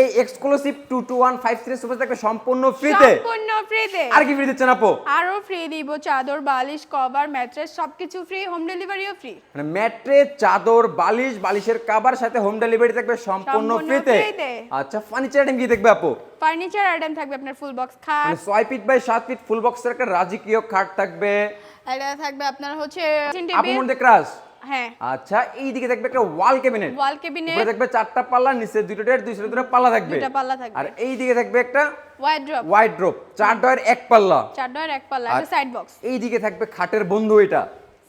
এই exclusive 22153 super থাকবে সম্পূর্ণ ফ্রিতে। সম্পূর্ণ ফ্রিতে। আর কি ফ্রি দিচ্ছেন আপু? আরো ফ্রি দিব চাদর, বালিশ, কভার, ম্যাট্রেস সবকিছু ফ্রি, হোম ডেলিভারিও ফ্রি। মানে ম্যাট্রেস, চাদর, বালিশ, বালিশের কভার সাথে হোম ডেলিভারি থাকবে সম্পূর্ণ ফ্রিতে। আচ্ছা, ফার্নিচার আইটেম কি দেখবে আপু? ফার্নিচার আইটেম থাকবে আপনার ফুল বক্স খাট, মানে 6 ফিট বাই 7 ফিট ফুল বক্সের একটা রাজকীয় খাট থাকবে। এটা থাকবে আপনার হচ্ছে আপু মধ্যে ক্রাশ। হ্যাঁ। আচ্ছা, এই দিকে থাকবে একটা ওয়াল ক্যাবিনেট। ওয়াল ক্যাবিনেট উপরে থাকবে 4টা পাল্লা, নিচে দুটো ডের, দুই সাইডে দুটো পাল্লা থাকবে। দুটো পাল্লা থাকবে। আর এই দিকে থাকবে একটা ওয়াইড্রপ। ওয়াইড্রপ, 4 ডয়ের এক পাল্লা। 4 ডয়ের এক পাল্লা, একটা সাইড বক্স। এই দিকে থাকবে খাটের বন্ধু এটা,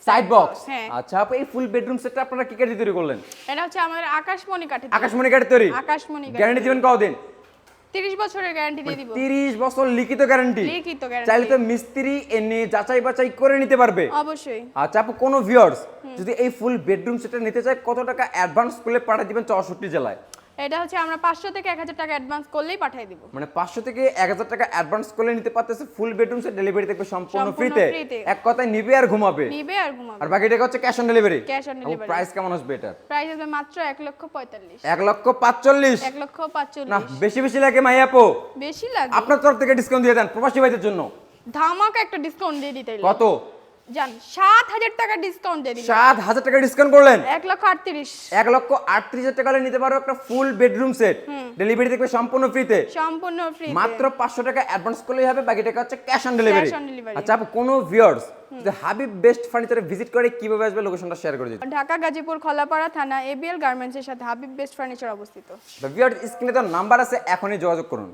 সাইড বক্স। হ্যাঁ। আচ্ছা আপু, এই ফুল বেডরুম সেটটা আপনারা কি কাঠে তৈরি করলেন? এটা হচ্ছে আমাদের আকাশমণি কাঠে। আকাশমণি কাঠে তৈরি। আকাশমণি কাঠে। গ্যারান্টি দিবেন কতদিন? 30 বছরের গ্যারান্টি দিয়ে দিব। 30 বছর লিখিত গ্যারান্টি। লিখিত গ্যারান্টি। চাইলে তো মিস্ত্রি এনে যাচাই বাছাই করে নিতে পারবে। অবশ্যই। আচ্ছা আপু, কোন ভিউয়ার্স যদি এই ফুল বেডরুম সেটটা নিতে চায় কত টাকা অ্যাডভান্স করলে পাঠিয়ে দিবেন 64 জেলায়? এটা হচ্ছে আমরা 500 থেকে 1000 টাকা অ্যাডভান্স করলেই পাঠিয়ে দিব। মানে 500 থেকে 1000 টাকা অ্যাডভান্স করলে নিতে পারতেছে ফুল বেডরুম সেট, ডেলিভারি থাকবে সম্পূর্ণ ফ্রিতে। এক কথায় নিবে আর ঘুমাবে। নিবে আর ঘুমাবে। আর বাকি টাকা হচ্ছে cash on delivery. Cash on delivery. Price কেমন আসবে এটা? প্রাইস আসবে মাত্র 1,45,000। 1,45,000? 1,45,000 না, বেশি বেশি লাগে মাই আপু। বেশি লাগে। আপনার তরফ থেকে ডিসকাউন্ট দিয়ে দেন প্রবাসী ভাইদের জন্য। ধামাকা একটা ডিসকাউন্ট দিয়ে দিতে হইলো। কত? জান 7,000 টাকা ডিসকাউন্ট দিয়ে দিলাম। 7,000 টাকা ডিসকাউন্ট করলেন? 1,38,000। 1,38,000 টাকা হলে নিতে পারো একটা ফুল বেডরুম সেট, ডেলিভারি থাকবে সম্পূর্ণ ফ্রিতে। সম্পূর্ণ ফ্রি। মাত্র 500 টাকা অ্যাডভান্স করলেই হবে, বাকি টাকা হচ্ছে cash on delivery. Cash on delivery. আচ্ছা আপু, কোন ভিউয়ার্স যদি হাবিব বেস্ট ফার্নিচারে ভিজিট করে কিভাবে আসবে লোকেশনটা শেয়ার করে দিন। ঢাকা গাজীপুর খলাপাড়া থানা এবিএল গার্মেন্টসের সাথে হাবিব বেস্ট ফার্নিচার অবস্থিত। ভিউয়ার্স, স্ক্রিনে তো নাম্বার আছে, এখনই যোগাযোগ করুন।